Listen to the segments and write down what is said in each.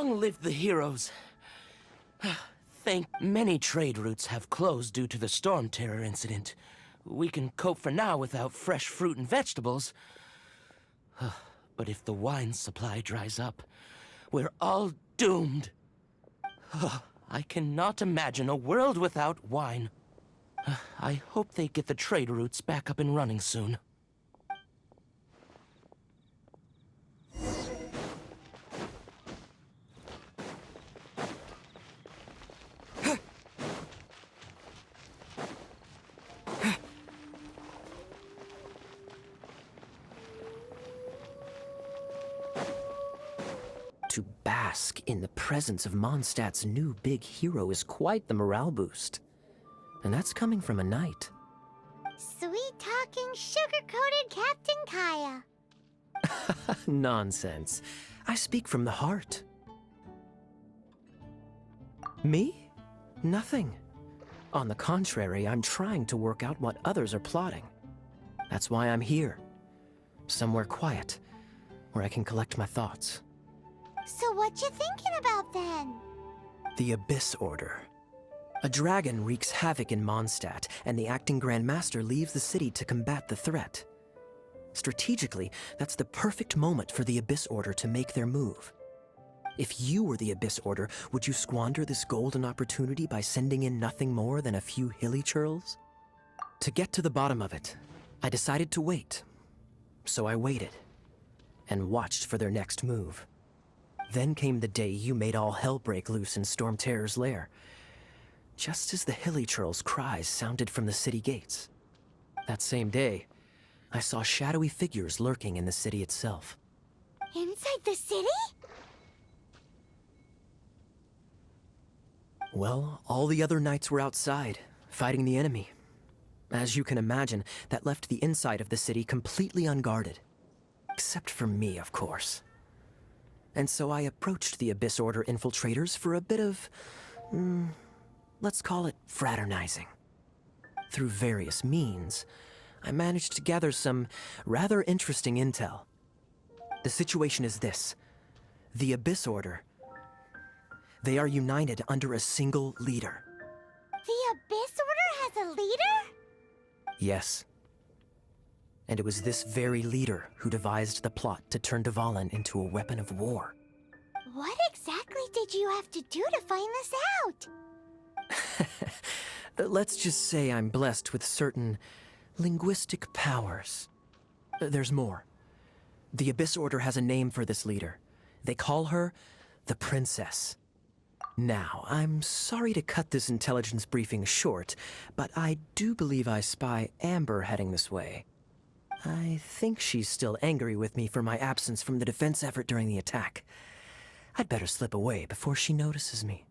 Long live the heroes. Many trade routes have closed due to the storm terror incident. We can cope for now without fresh fruit and vegetables. But if the wine supply dries up, we're all doomed. I cannot imagine a world without wine. I hope they get the trade routes back up and running soon. To bask in the presence of Mondstadt's new big hero is quite the morale boost. And that's coming from a knight. Sweet-talking, sugar-coated Captain Kaya. Nonsense. I speak from the heart. Me? Nothing. On the contrary, I'm trying to work out what others are plotting. That's why I'm here. Somewhere quiet, where I can collect my thoughts. So what you thinking about then? The Abyss Order. A dragon wreaks havoc in Mondstadt, and the acting Grand Master leaves the city to combat the threat. Strategically, that's the perfect moment for the Abyss Order to make their move. If you were the Abyss Order, would you squander this golden opportunity by sending in nothing more than a few hilly churls? To get to the bottom of it, I decided to wait. So I waited, and watched for their next move. Then came the day you made all hell break loose in Storm Terror's lair, just as the hilly churl's cries sounded from the city gates. That same day, I saw shadowy figures lurking in the city itself. Inside the city? Well, all the other knights were outside, fighting the enemy. As you can imagine, that left the inside of the city completely unguarded. Except for me, of course. And so I approached the Abyss Order infiltrators for a bit of, let's call it fraternizing. Through various means, I managed to gather some rather interesting intel. The situation is this. The Abyss Order, they are united under a single leader. The Abyss Order has a leader? Yes. And it was this very leader who devised the plot to turn Dvalin into a weapon of war. What exactly did you have to do to find this out? Let's just say I'm blessed with certain linguistic powers. There's more. The Abyss Order has a name for this leader. They call her the Princess. Now, I'm sorry to cut this intelligence briefing short, but I do believe I spy Amber heading this way. I think she's still angry with me for my absence from the defense effort during the attack. I'd better slip away before she notices me.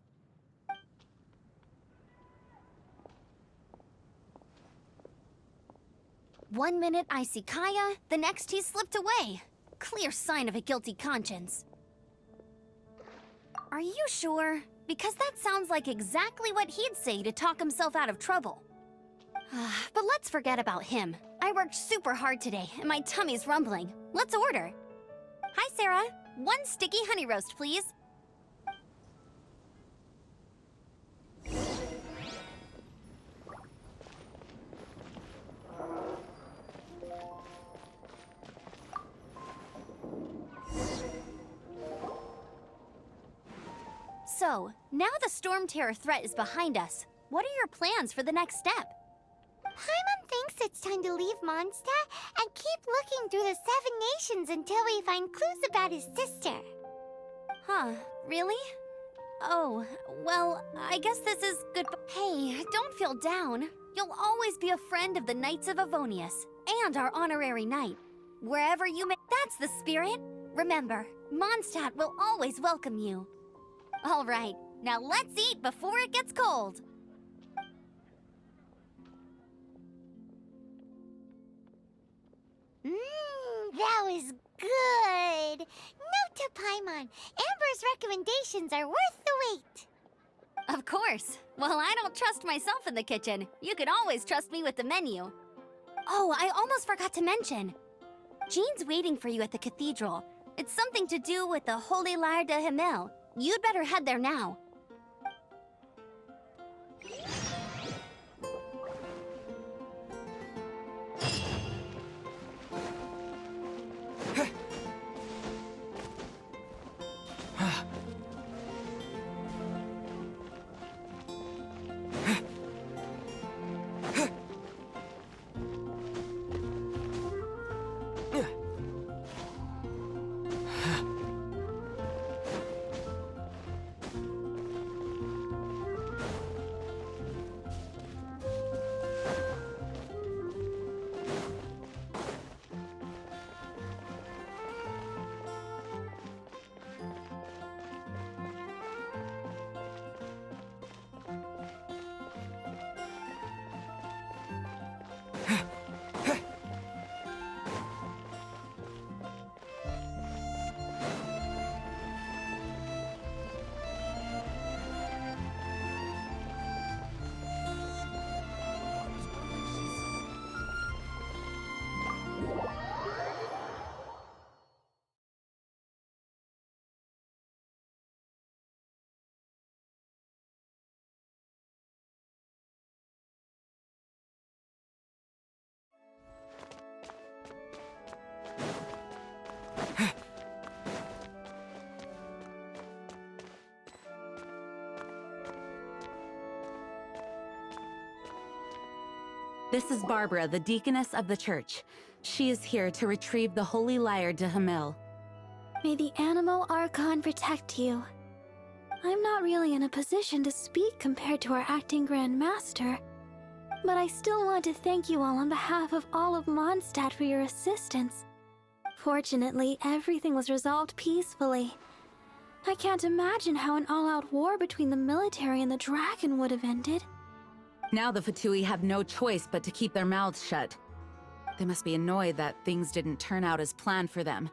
One minute I see Kaya, the next he's slipped away. Clear sign of a guilty conscience. Are you sure? Because that sounds like exactly what he'd say to talk himself out of trouble. But let's forget about him. I worked super hard today, and my tummy's rumbling. Let's order. Hi, Sarah. One sticky honey roast, please. So, now the Storm Terror threat is behind us. What are your plans for the next step? Paimon thinks it's time to leave Mondstadt and keep looking through the 7 nations until we find clues about his sister. Huh, really? Oh, well, I guess this is good. Hey, don't feel down. You'll always be a friend of the Knights of Avonius, and our honorary knight. Wherever you may— That's the spirit! Remember, Mondstadt will always welcome you. All right, now let's eat before it gets cold. That was good. Note to Paimon, Amber's recommendations are worth the wait. Of course. Well, I don't trust myself in the kitchen. You can always trust me with the menu. Oh, I almost forgot to mention. Jean's waiting for you at the cathedral. It's something to do with the Holy Lyre de Himmel. You'd better head there now. This is Barbara, the deaconess of the church. She is here to retrieve the holy lyre de Hamel. May the Animo Archon protect you. I'm not really in a position to speak compared to our acting Grand Master, but I still want to thank you all on behalf of all of Mondstadt for your assistance. Fortunately, everything was resolved peacefully. I can't imagine how an all-out war between the military and the dragon would have ended. Now the Fatui have no choice but to keep their mouths shut. They must be annoyed that things didn't turn out as planned for them.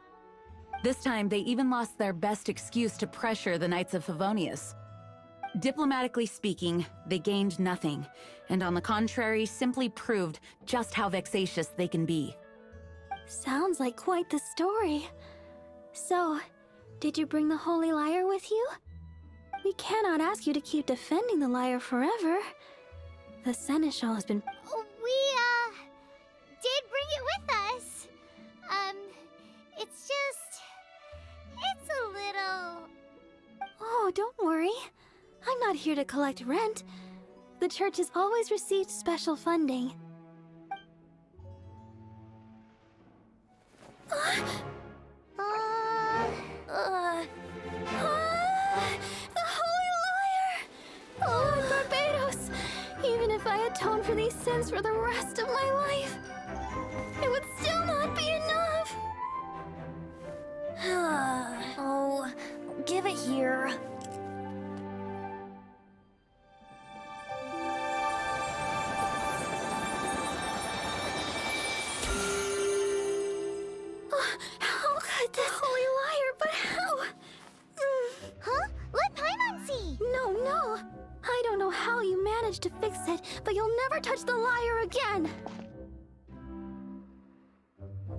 This time, they even lost their best excuse to pressure the Knights of Favonius. Diplomatically speaking, they gained nothing, and on the contrary, simply proved just how vexatious they can be. Sounds like quite the story. So, did you bring the holy lyre with you? We cannot ask you to keep defending the lyre forever. The Seneschal has been... We, did bring it with us. It's just... It's a little... Oh, don't worry. I'm not here to collect rent. The church has always received special funding. The Holy Lyre! Oh, Barbados! Even if I atone for these sins for the rest of my life, it would still not be enough! Oh, give it here. How could this Holy Lyre, but how? Huh? Let Paimon see! No. I don't know how you managed to fix it, but you'll never touch the lyre again!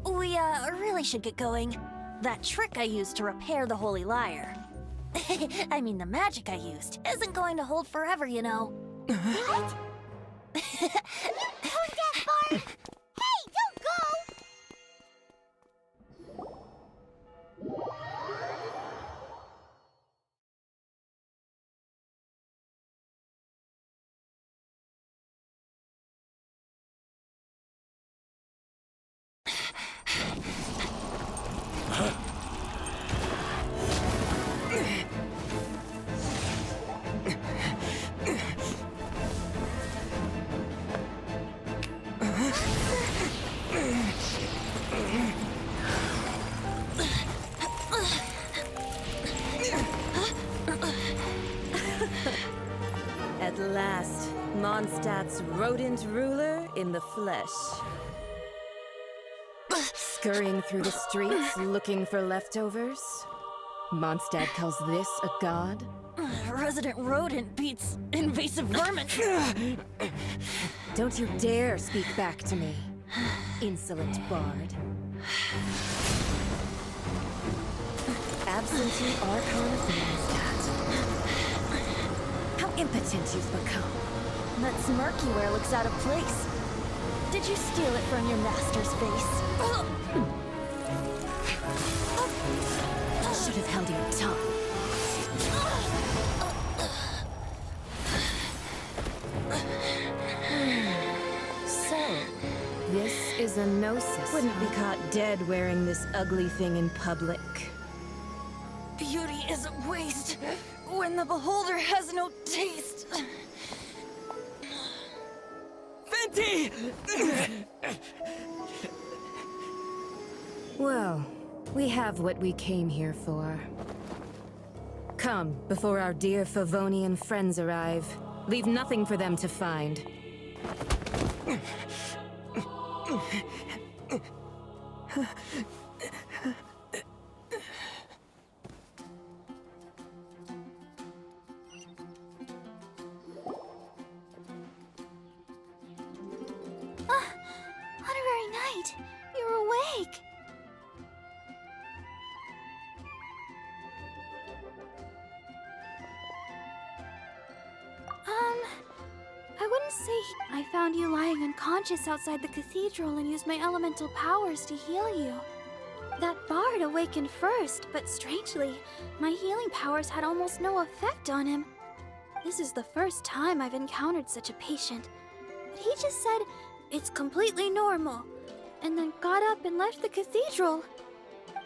We, really should get going. That trick I used to repair the holy lyre. I mean, the magic I used isn't going to hold forever, you know. What? You tone-deaf bard! Hey, don't go! At last, Mondstadt's rodent ruler in the flesh. Scurrying through the streets looking for leftovers? Mondstadt calls this a god? Resident rodent beats invasive vermin. Don't you dare speak back to me, insolent bard. Absentee Archon of Mondstadt. impotent you've become. That smirk you wear looks out of place. Did you steal it from your master's face? Should have held your tongue. So, this is a gnosis. Wouldn't be caught dead wearing this ugly thing in public. Beauty is a waste when the beholder has no taste. Venti! Well, we have what we came here for. Come, before our dear Favonian friends arrive. Leave nothing for them to find. Honorary Knight, you're awake. I wouldn't say I found you lying unconscious outside the cathedral and used my elemental powers to heal you. That bard awakened first, but strangely, my healing powers had almost no effect on him. This is the first time I've encountered such a patient, but he just said it's completely normal, and then got up and left the cathedral.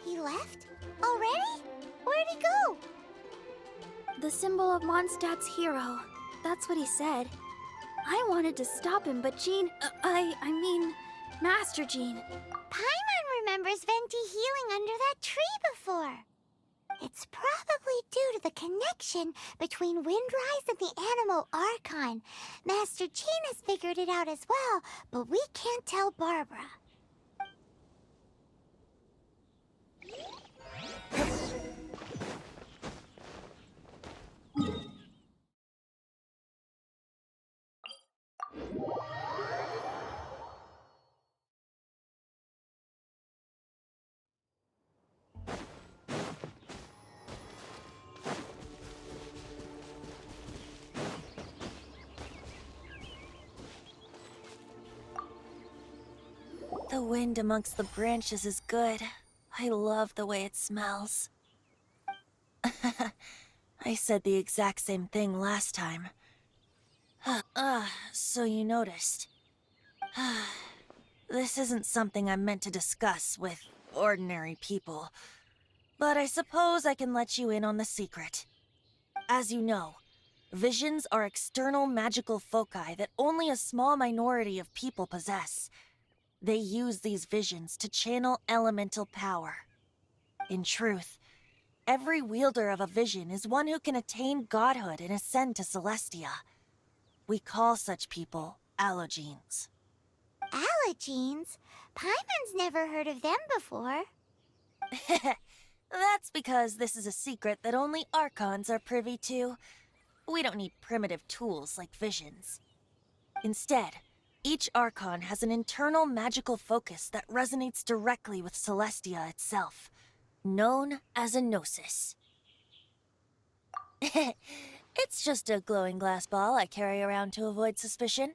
He left? Already? Where'd he go? The symbol of Mondstadt's hero. That's what he said. I wanted to stop him, but I mean, Master Jean. Paimon remembers Venti healing under that tree before. It's probably due to the connection between Windrise and the Animal Archon. Master Jean has figured it out as well, but we can't tell Barbara. The wind amongst the branches is good. I love the way it smells. I said the exact same thing last time. So you noticed. This isn't something I'm meant to discuss with ordinary people, but I suppose I can let you in on the secret. As you know, visions are external magical foci that only a small minority of people possess. They use these visions to channel elemental power. In truth, every wielder of a vision is one who can attain godhood and ascend to Celestia. We call such people allogenes. Allogenes? Paimon's never heard of them before. That's because this is a secret that only Archons are privy to. We don't need primitive tools like visions. Instead, each Archon has an internal magical focus that resonates directly with Celestia itself, known as a gnosis. It's just a glowing glass ball I carry around to avoid suspicion.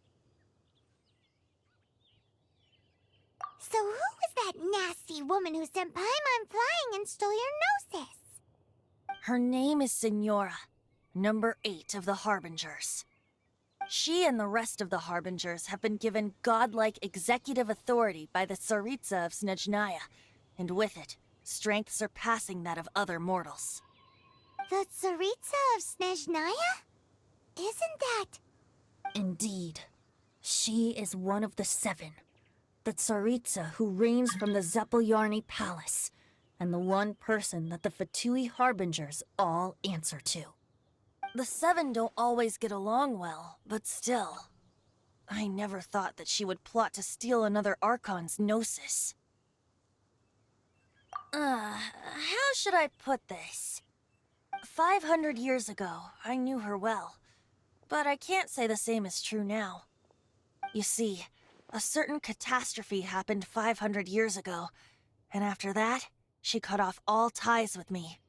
So who was that nasty woman who sent Paimon flying and stole your gnosis? Her name is Signora, number 8 of the Harbingers. She and the rest of the Harbingers have been given godlike executive authority by the Tsaritsa of Snezhnaya, and with it, strength surpassing that of other mortals. The Tsaritsa of Snezhnaya? Isn't that... Indeed. She is one of the 7. The Tsaritsa who reigns from the Zepelyarny Palace, and the one person that the Fatui Harbingers all answer to. The 7 don't always get along well, but still. I never thought that she would plot to steal another Archon's gnosis. How should I put this? 500 years ago, I knew her well, but I can't say the same is true now. You see, a certain catastrophe happened 500 years ago, and after that, she cut off all ties with me.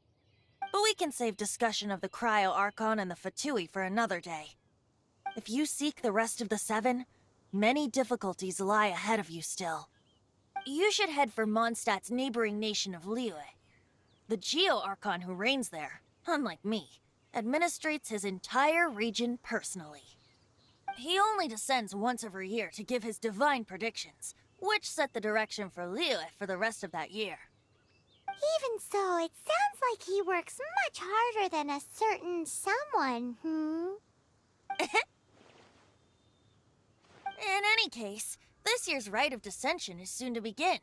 But we can save discussion of the Cryo Archon and the Fatui for another day. If you seek the rest of the 7, many difficulties lie ahead of you still. You should head for Mondstadt's neighboring nation of Liyue. The Geo Archon who reigns there, unlike me, administrates his entire region personally. He only descends once every year to give his divine predictions, which set the direction for Liyue for the rest of that year. Even so, it sounds like he works much harder than a certain someone, In any case, this year's Rite of Descension is soon to begin.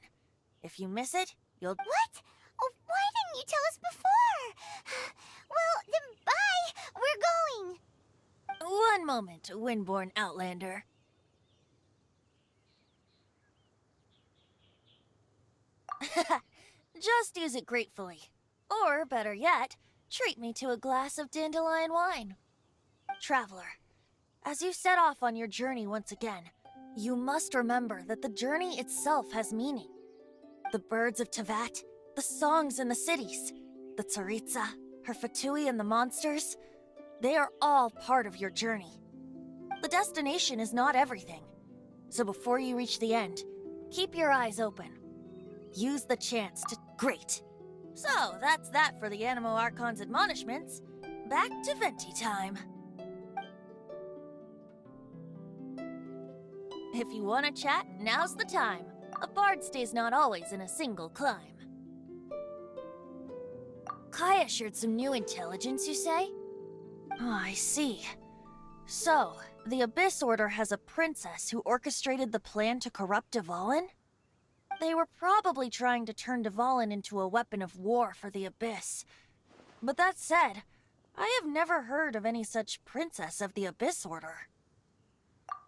If you miss it, you'll— What? Oh, why didn't you tell us before? Well, then bye! We're going! One moment, Windborn Outlander. Just use it gratefully. Or, better yet, treat me to a glass of dandelion wine. Traveler, as you set off on your journey once again, you must remember that the journey itself has meaning. The birds of Teyvat, the songs in the cities, the Tsaritsa, her Fatui and the monsters, they are all part of your journey. The destination is not everything. So before you reach the end, keep your eyes open. Use the chance to— Great! So, that's that for the Animo Archon's admonishments. Back to Venti time. If you want to chat, now's the time. A bard stays not always in a single climb. Kaya shared some new intelligence, you say? Oh, I see. So, the Abyss Order has a princess who orchestrated the plan to corrupt Dvalin? They were probably trying to turn Dvalin into a weapon of war for the Abyss. But that said, I have never heard of any such princess of the Abyss Order.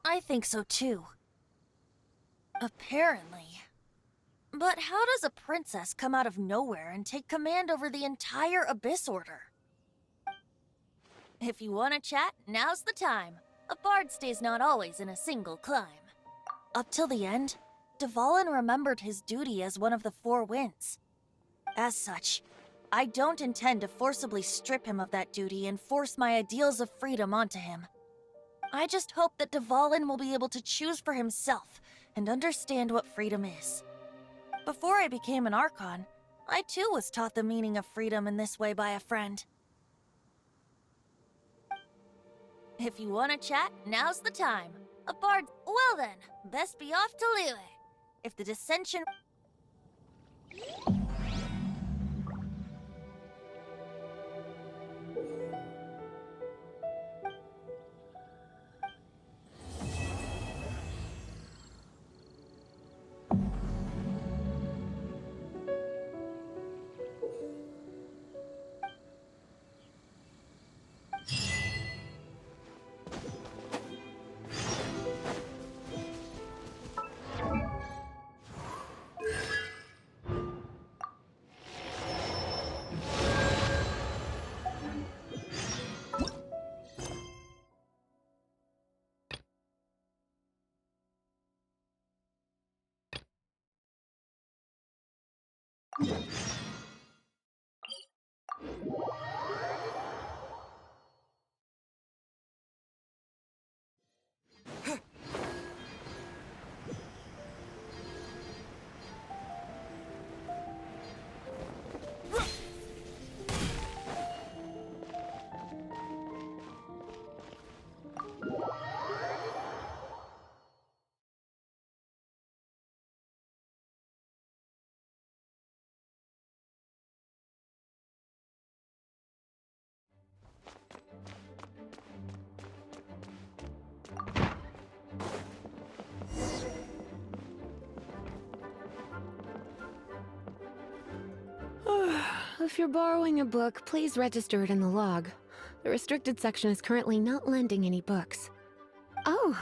I think so too. Apparently. But how does a princess come out of nowhere and take command over the entire Abyss Order? If you want to chat, now's the time. A bard stays not always in a single climb. Up till the end, Dvalin remembered his duty as one of the 4 winds. As such, I don't intend to forcibly strip him of that duty and force my ideals of freedom onto him. I just hope that Dvalin will be able to choose for himself and understand what freedom is. Before I became an Archon, I too was taught the meaning of freedom in this way by a friend. If you want to chat, now's the time. A bard— Well then, best be off to Liyue. If the dissension— If you're borrowing a book, please register it in the log. The restricted section is currently not lending any books. Oh,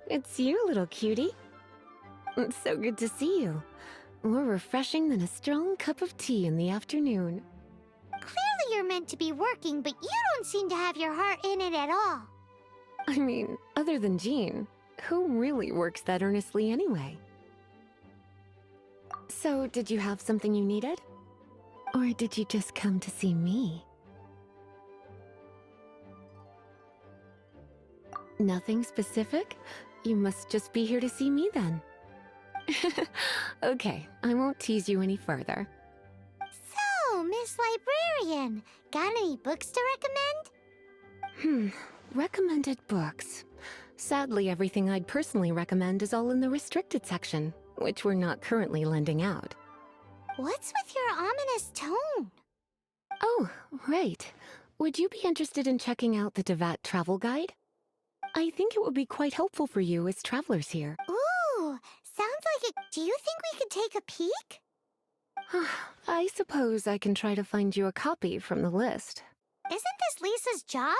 it's you, little cutie. It's so good to see you. More refreshing than a strong cup of tea in the afternoon. Clearly you're meant to be working, but you don't seem to have your heart in it at all. I mean, other than Jean, who really works that earnestly anyway? So, did you have something you needed? Or did you just come to see me? Nothing specific? You must just be here to see me then. Okay, I won't tease you any further. So, Miss Librarian, got any books to recommend? Recommended books. Sadly, everything I'd personally recommend is all in the restricted section, which we're not currently lending out. What's with your ominous tone? Oh, right. Would you be interested in checking out the Teyvat travel guide? I think it would be quite helpful for you as travelers here. Ooh, sounds like it. Do you think we could take a peek? I suppose I can try to find you a copy from the list. Isn't this Lisa's job?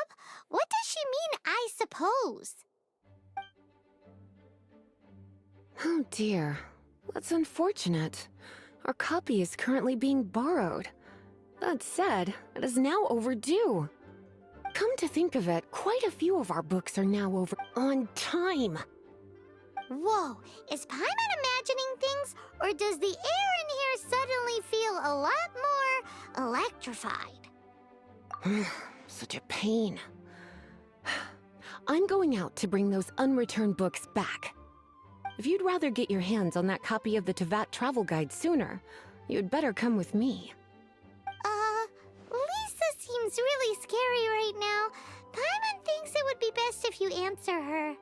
What does she mean, I suppose? Oh dear, that's unfortunate. Our copy is currently being borrowed. That said, it is now overdue. Come to think of it, quite a few of our books are now on time. Whoa, is Paimon imagining things, or does the air in here suddenly feel a lot more electrified? Such a pain. I'm going out to bring those unreturned books back. If you'd rather get your hands on that copy of the Teyvat travel guide sooner, you'd better come with me. Lisa seems really scary right now. Paimon thinks it would be best if you answer her.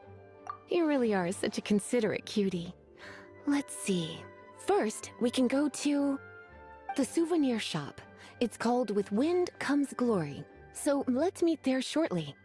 You really are such a considerate cutie. Let's see. First, we can go to the souvenir shop. It's called With Wind Comes Glory. So let's meet there shortly.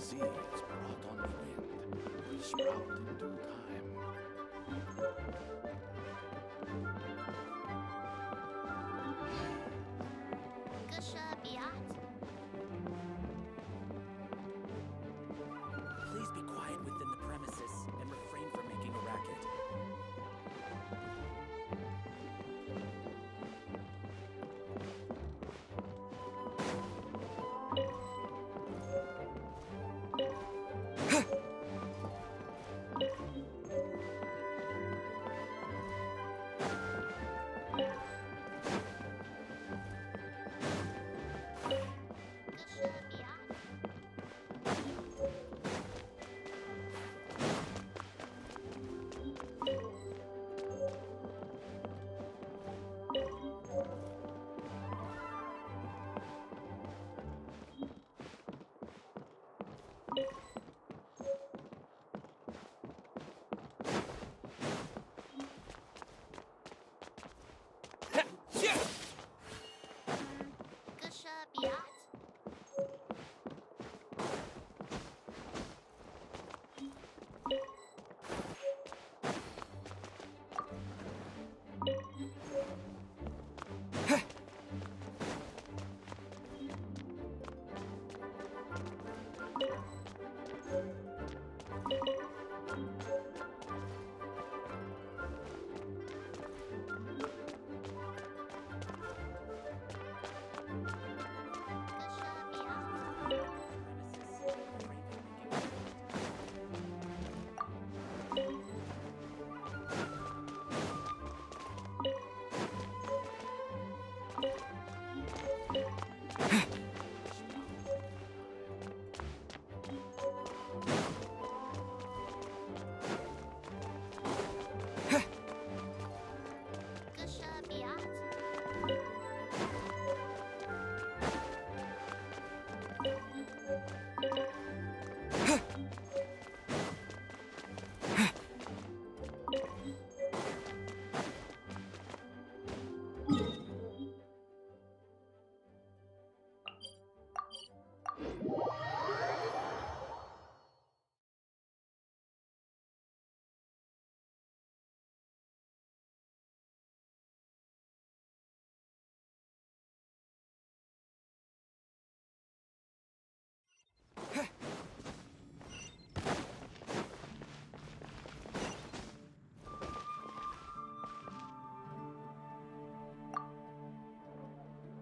Seeds brought on the wind, sprout in due time. Please be quiet within the premises and refrain from making a racket.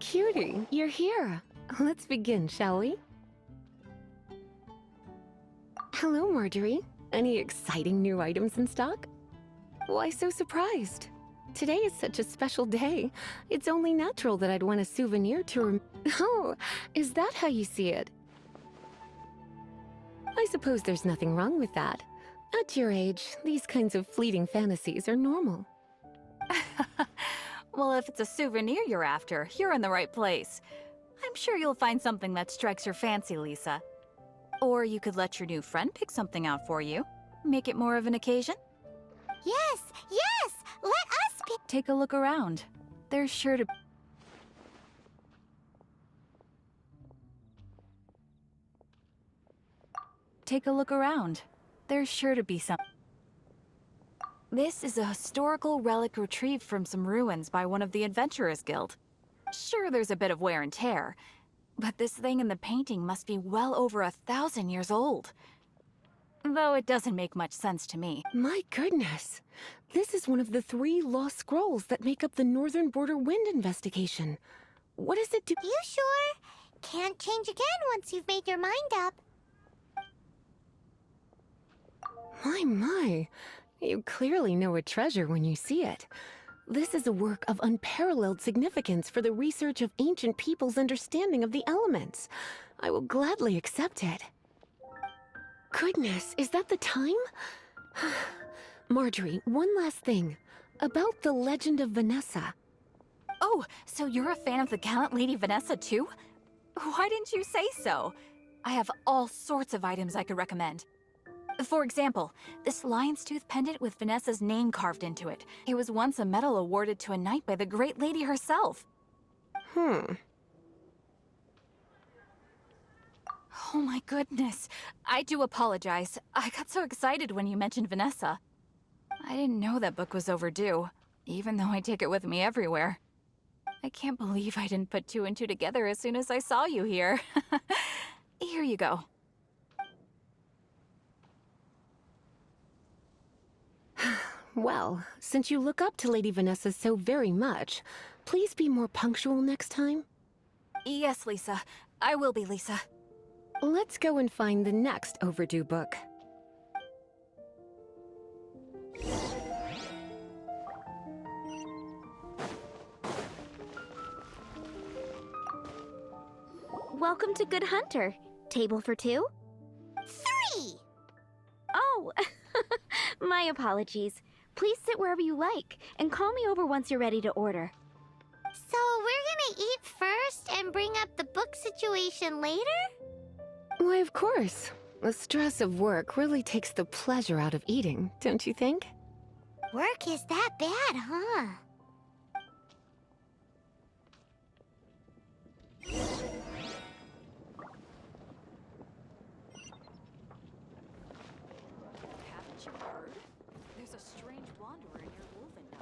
Cutie, you're here. Let's begin, shall we? Hello, Marjorie. Any exciting new items in stock? Why so surprised? Today is such a special day. It's only natural that I'd want a souvenir to Oh, is that how you see it? I suppose there's nothing wrong with that. At your age, these kinds of fleeting fantasies are normal. Well, if it's a souvenir you're after, you're in the right place. I'm sure you'll find something that strikes your fancy, Lisa. Or you could let your new friend pick something out for you. Make it more of an occasion. Yes, yes! Let us pick. Take a look around. There's sure to... Take a look around. There's sure to be some... This is a historical relic retrieved from some ruins by one of the Adventurers Guild. Sure, there's a bit of wear and tear, but this thing in the painting must be well over 1,000 years old. Though it doesn't make much sense to me. My goodness! This is one of the 3 lost scrolls that make up the Northern Border Wind investigation. What does it do? You sure? Can't change again once you've made your mind up. My. You clearly know a treasure when you see it. This is a work of unparalleled significance for the research of ancient people's understanding of the elements. I will gladly accept it. Goodness, is that the time? Marjorie, one last thing. About the legend of Vanessa. Oh, so you're a fan of the gallant Lady Vanessa too? Why didn't you say so? I have all sorts of items I could recommend. For example, this lion's tooth pendant with Vanessa's name carved into it. It was once a medal awarded to a knight by the great lady herself. Hmm. Oh my goodness. I do apologize. I got so excited when you mentioned Vanessa. I didn't know that book was overdue, even though I take it with me everywhere. I can't believe I didn't put 2 and 2 together as soon as I saw you here. Here you go. Well, since you look up to Lady Vanessa so very much, please be more punctual next time. Yes, Lisa. I will be, Lisa. Let's go and find the next overdue book. Welcome to Good Hunter. Table for 2? 3! Oh, my apologies. Please sit wherever you like, and call me over once you're ready to order. So we're gonna eat first and bring up the book situation later? Why, of course. The stress of work really takes the pleasure out of eating, don't you think? Work is that bad, huh? Haven't you heard? There's a strange wanderer near Wolven.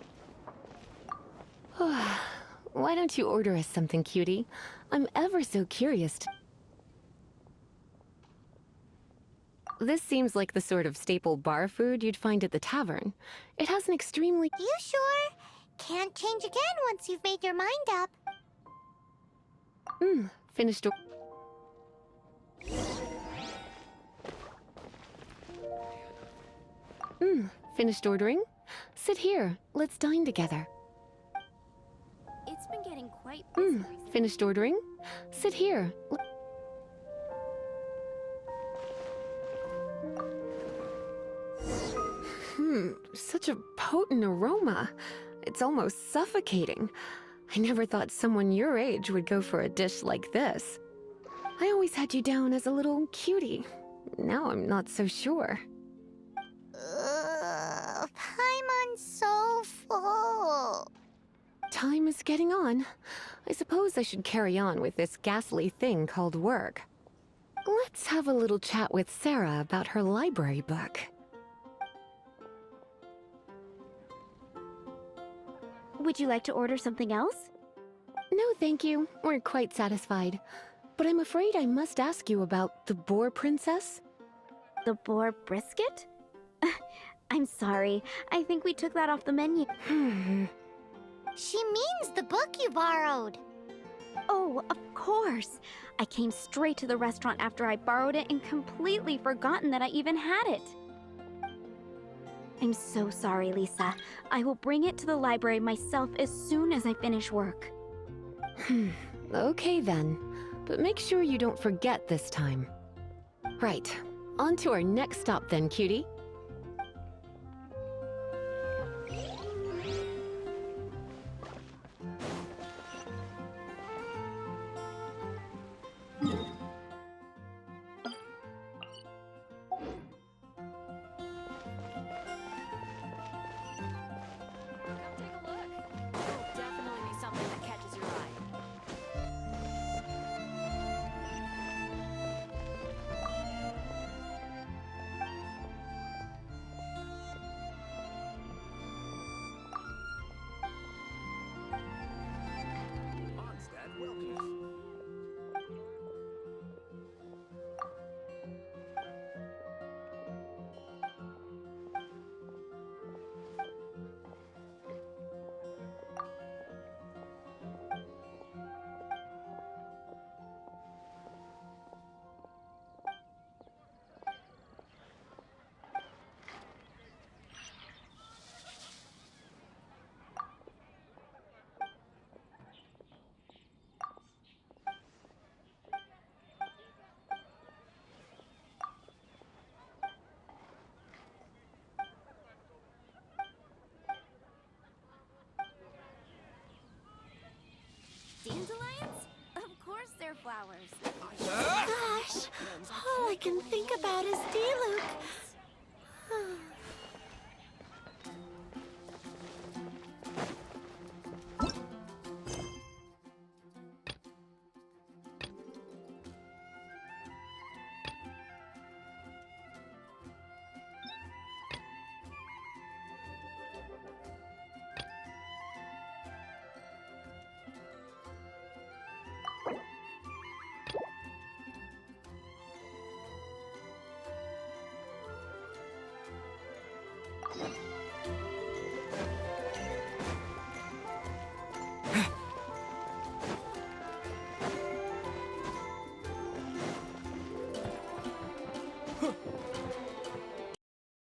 Why don't you order us something, cutie? I'm ever so curious to... This seems like the sort of staple bar food you'd find at the tavern. It has an extremely... You sure? Can't change again once you've made your mind up. Finished... Finished ordering? Sit here. Let's dine together. It's been getting quite busy recently. Finished ordering? Sit here. Such a potent aroma. It's almost suffocating. I never thought someone your age would go for a dish like this. I always had you down as a little cutie. Now I'm not so sure. Paimon's so full. Time is getting on. I suppose I should carry on with this ghastly thing called work. Let's have a little chat with Sarah about her library book. Would you like to order something else? No, thank you. We're quite satisfied. But I'm afraid I must ask you about the Boar Princess. The boar brisket? I'm sorry. I think we took that off the menu. She means the book you borrowed. Oh, of course. I came straight to the restaurant after I borrowed it and completely forgotten that I even had it. I'm so sorry, Lisa. I will bring it to the library myself as soon as I finish work. Okay then. But make sure you don't forget this time. Right. On to our next stop then, cutie. Dandelions? Of course they're flowers. Gosh, all I can think about is Diluc.